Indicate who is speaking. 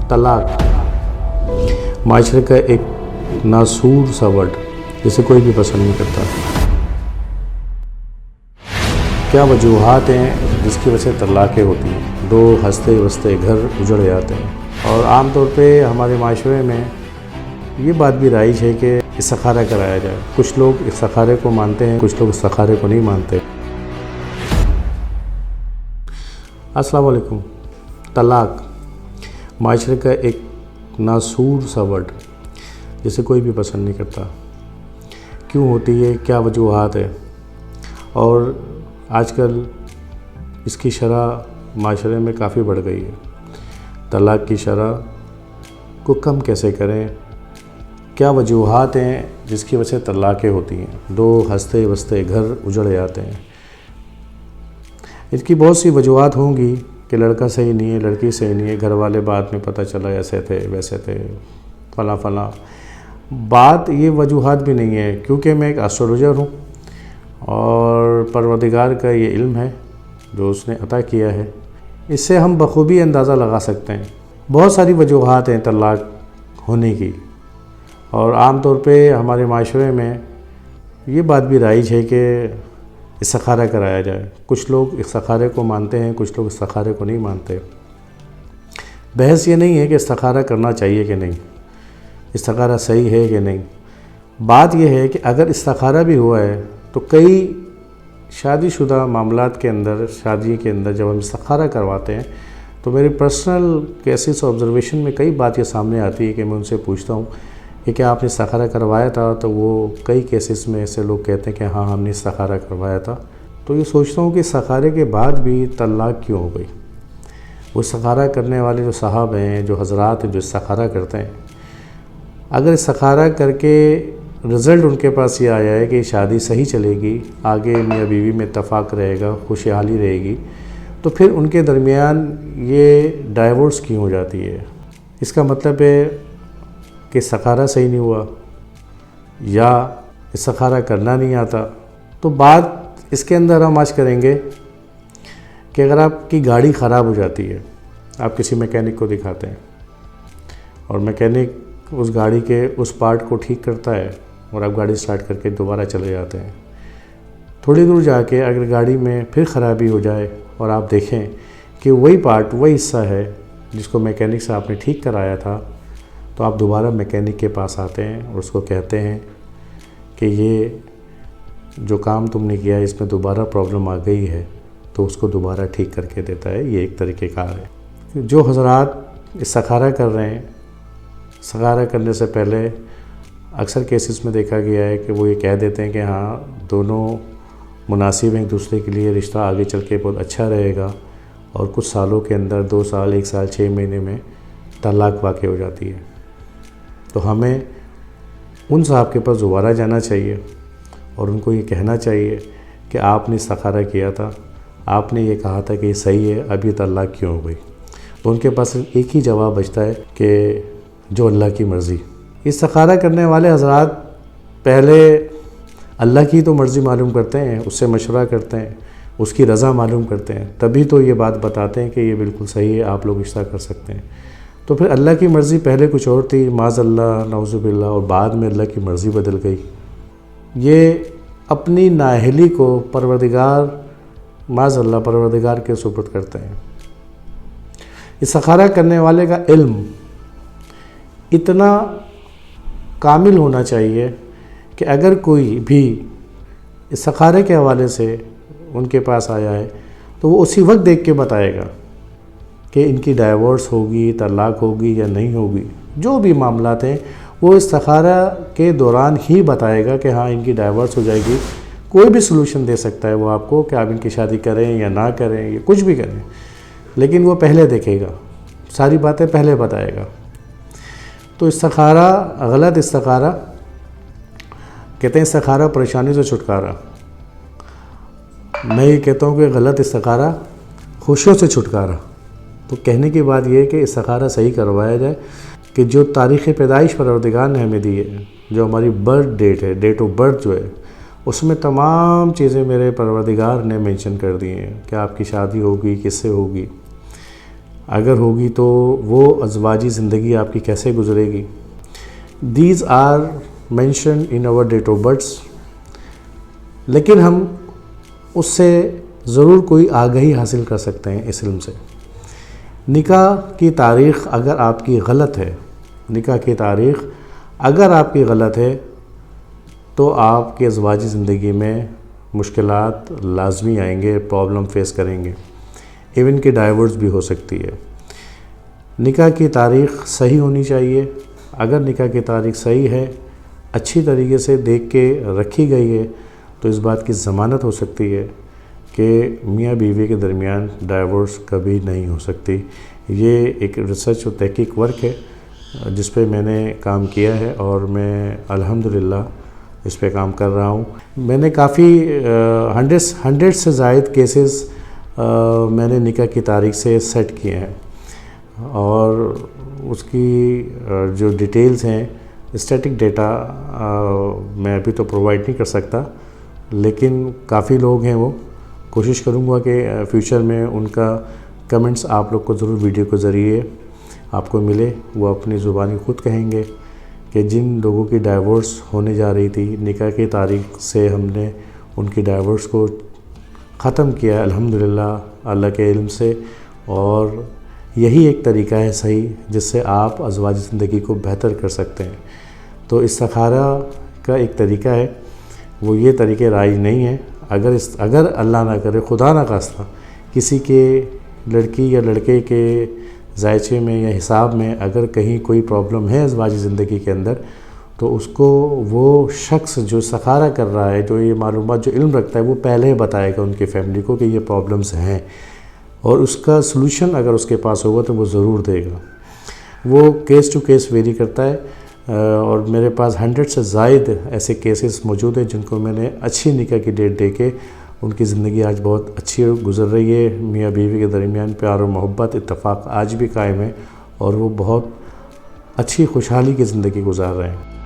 Speaker 1: طلاق معاشرے کا ایک ناسور سا ورڈ جسے کوئی بھی پسند نہیں کرتا۔ کیا وجوہات ہیں جس کی وجہ سے طلاقیں ہوتی ہیں؟ دو ہنستے بستے گھر اجڑ جاتے ہیں، اور عام طور پہ ہمارے معاشرے میں یہ بات بھی رائج ہے کہ استخارہ کرایا جائے۔ کچھ لوگ استخارے کو مانتے ہیں، کچھ لوگ استخارے کو نہیں مانتے۔ السلام علیکم۔ طلاق معاشرے کا ایک ناسور سا ورڈ جسے کوئی بھی پسند نہیں کرتا۔ کیوں ہوتی ہے؟ کیا وجوہات ہے؟ اور آج کل اس کی شرح معاشرے میں کافی بڑھ گئی ہے۔ طلاق کی شرح کو کم کیسے کریں؟ کیا وجوہات ہیں جس کی وجہ سے طلاقیں ہوتی ہیں؟ دو ہنستے بستے گھر اجڑ جاتے ہیں۔ اس کی بہت سی وجوہات ہوں گی کہ لڑکا صحیح نہیں ہے، لڑکی صحیح نہیں ہے، گھر والے بعد میں پتہ چلا ایسے تھے ویسے تھے، فلاں۔ بات یہ وجوہات بھی نہیں ہے، کیونکہ میں ایک ایسٹرولوجر ہوں اور پروردگار کا یہ علم ہے جو اس نے عطا کیا ہے، اس سے ہم بخوبی اندازہ لگا سکتے ہیں۔ بہت ساری وجوہات ہیں طلاق ہونے کی، اور عام طور پہ ہمارے معاشرے میں یہ بات بھی رائج ہے کہ استخارہ کرایا جائے۔ کچھ لوگ استخارے کو مانتے ہیں، کچھ لوگ استخارے کو نہیں مانتے۔ بحث یہ نہیں ہے کہ استخارہ کرنا چاہیے کہ نہیں، استخارہ صحیح ہے کہ نہیں۔ بات یہ ہے کہ اگر استخارہ بھی ہوا ہے تو کئی شادی شدہ معاملات کے اندر، شادی کے اندر جب ہم استخارہ کرواتے ہیں تو میری پرسنل کیسز آبزرویشن میں کئی بات یہ سامنے آتی ہے کہ میں ان سے پوچھتا ہوں کہ کیا آپ نے استخارہ کروایا تھا؟ تو وہ کئی کیسز میں ایسے لوگ کہتے ہیں کہ ہاں ہم نے استخارہ کروایا تھا۔ تو یہ سوچتا ہوں کہ استخارے کے بعد بھی طلاق کیوں ہو گئی؟ وہ استخارہ کرنے والے جو صاحب ہیں، جو حضرات ہیں جو استخارہ کرتے ہیں، اگر استخارہ کر کے رزلٹ ان کے پاس یہ آیا ہے کہ شادی صحیح چلے گی، آگے میاں بیوی میں اتفاق رہے گا، خوشحالی رہے گی، تو پھر ان کے درمیان یہ ڈائیورس کیوں ہو جاتی ہے؟ اس کا مطلب ہے کہ استخارہ صحیح نہیں ہوا یا استخارہ کرنا نہیں آتا۔ تو بات اس کے اندر ہم آج کریں گے کہ اگر آپ کی گاڑی خراب ہو جاتی ہے، آپ کسی میکینک کو دکھاتے ہیں اور میکینک اس گاڑی کے اس پارٹ کو ٹھیک کرتا ہے اور آپ گاڑی سٹارٹ کر کے دوبارہ چلے جاتے ہیں۔ تھوڑی دور جا کے اگر گاڑی میں پھر خرابی ہو جائے اور آپ دیکھیں کہ وہی پارٹ، وہی حصہ ہے جس کو میکینک سے آپ نے ٹھیک کرایا تھا، تو آپ دوبارہ میکینک کے پاس آتے ہیں اور اس کو کہتے ہیں کہ یہ جو کام تم نے کیا ہے اس میں دوبارہ پرابلم آ گئی ہے، تو اس کو دوبارہ ٹھیک کر کے دیتا ہے۔ یہ ایک طریقہ کار ہے۔ جو حضرات استخارہ کر رہے ہیں، استخارہ کرنے سے پہلے اکثر کیسز میں دیکھا گیا ہے کہ وہ یہ کہہ دیتے ہیں کہ ہاں دونوں مناسب ہیں ایک دوسرے کے لیے، رشتہ آگے چل کے بہت اچھا رہے گا، اور کچھ سالوں کے اندر 2 سال، 1 سال، 6 مہینے میں طلاق واقع ہو جاتی ہے۔ تو ہمیں ان صاحب کے پاس دوبارہ جانا چاہیے اور ان کو یہ کہنا چاہیے کہ آپ نے استخارہ کیا تھا، آپ نے یہ کہا تھا کہ یہ صحیح ہے، اب یہ طلاق کیوں ہو گئی؟ تو ان کے پاس ایک ہی جواب بچتا ہے کہ جو اللہ کی مرضی۔ استخارہ کرنے والے حضرات پہلے اللہ کی تو مرضی معلوم کرتے ہیں، اس سے مشورہ کرتے ہیں، اس کی رضا معلوم کرتے ہیں، تبھی تو یہ بات بتاتے ہیں کہ یہ بالکل صحیح ہے، آپ لوگ رشتہ کر سکتے ہیں۔ تو پھر اللہ کی مرضی پہلے کچھ اور تھی، معاذ اللہ، نعوذ باللہ، اور بعد میں اللہ کی مرضی بدل گئی۔ یہ اپنی نااہلی کو پروردگار، معاذ اللہ، پروردگار کے سپرد کرتے ہیں۔ استخارہ کرنے والے کا علم اتنا کامل ہونا چاہیے کہ اگر کوئی بھی استخارے کے حوالے سے ان کے پاس آیا ہے تو وہ اسی وقت دیکھ کے بتائے گا کہ ان کی ڈائیورس ہوگی، طلاق ہوگی یا نہیں ہوگی۔ جو بھی معاملات ہیں وہ استخارہ کے دوران ہی بتائے گا کہ ہاں ان کی ڈائیورس ہو جائے گی۔ کوئی بھی سلوشن دے سکتا ہے وہ آپ کو کہ آپ ان کی شادی کریں یا نہ کریں یا کچھ بھی کریں، لیکن وہ پہلے دیکھے گا، ساری باتیں پہلے بتائے گا۔ تو استخارہ، غلط استخارہ، کہتے ہیں استخارہ پریشانی سے چھٹکارا۔ میں یہ کہتا ہوں کہ غلط استخارہ خوشیوں سے چھٹکارا۔ تو کہنے کی بات یہ ہے کہ استخارہ صحیح کروایا جائے کہ جو تاریخ پیدائش پروردگار نے ہمیں دی ہے، جو ہماری برتھ ڈیٹ ہے، ڈیٹ آف برتھ جو ہے، اس میں تمام چیزیں میرے پروردگار نے مینشن کر دی ہیں کہ آپ کی شادی ہوگی، کس سے ہوگی۔ اگر ہوگی تو وہ ازواجی زندگی آپ کی کیسے گزرے گی. These are mention in our date of births. لیکن ہم اس سے ضرور کوئی آگہی حاصل کر سکتے ہیں اس علم سے. نکاح کی تاریخ اگر آپ کی غلط ہے، نکاح کی تاریخ اگر آپ کی غلط ہے تو آپ کی ازواجی زندگی میں مشکلات لازمی آئیں گے، پرابلم فیس کریں گے، ایون کہ ڈائیورس بھی ہو سکتی ہے. نکاح کی تاریخ صحیح ہونی چاہیے. اگر نکاح کی تاریخ صحیح ہے، اچھی طریقے سے دیکھ کے رکھی گئی ہے، تو اس بات کی ضمانت ہو سکتی ہے کہ میاں بیوی کے درمیان ڈائیورس کبھی نہیں ہو سکتی. یہ ایک ریسرچ و تحقیق ورک ہے جس پہ میں نے کام کیا ہے، اور میں الحمدللہ اس پہ کام کر رہا ہوں. میں نے کافی ہنڈریڈ سے زائد کیسز میں نے نکاح کی تاریخ سے سیٹ کیے ہیں، اور اس کی جو ڈیٹیلز ہیں، اسٹیٹک ڈیٹا میں ابھی تو پرووائڈ نہیں کر سکتا، لیکن کافی لوگ ہیں، وہ کوشش کروں گا کہ فیوچر میں ان کا کمنٹس آپ لوگ کو ضرور ویڈیو کے ذریعے آپ کو ملے. وہ اپنی زبانی خود کہیں گے کہ جن لوگوں کی ڈائیورس ہونے جا رہی تھی، نکاح کی تاریخ سے ہم نے ان کی ڈائیورس کو ختم کیا الحمدللہ اللہ کے علم سے. اور یہی ایک طریقہ ہے صحیح جس سے آپ ازواجی زندگی کو بہتر کر سکتے ہیں. تو استخارہ کا ایک طریقہ ہے، وہ یہ طریقے رائج نہیں ہیں. اگر اللہ نہ کرے، خدا نہ خواستہ، کسی کے لڑکی یا لڑکے کے ذائچے میں یا حساب میں اگر کہیں کوئی پرابلم ہے ازواجی زندگی کے اندر، تو اس کو وہ شخص جو استخارہ کر رہا ہے، جو یہ معلومات، جو علم رکھتا ہے، وہ پہلے بتائے گا ان کی فیملی کو کہ یہ پرابلمز ہیں، اور اس کا سلوشن اگر اس کے پاس ہوگا تو وہ ضرور دے گا. وہ کیس ٹو کیس ویری کرتا ہے، اور میرے پاس 100 سے زائد ایسے کیسز موجود ہیں جن کو میں نے اچھی نکاح کی ڈیٹ دے کے ان کی زندگی آج بہت اچھی گزر رہی ہے. میاں بیوی کے درمیان پیار و محبت، اتفاق آج بھی قائم ہے، اور وہ بہت اچھی خوشحالی کی زندگی گزار رہے ہیں.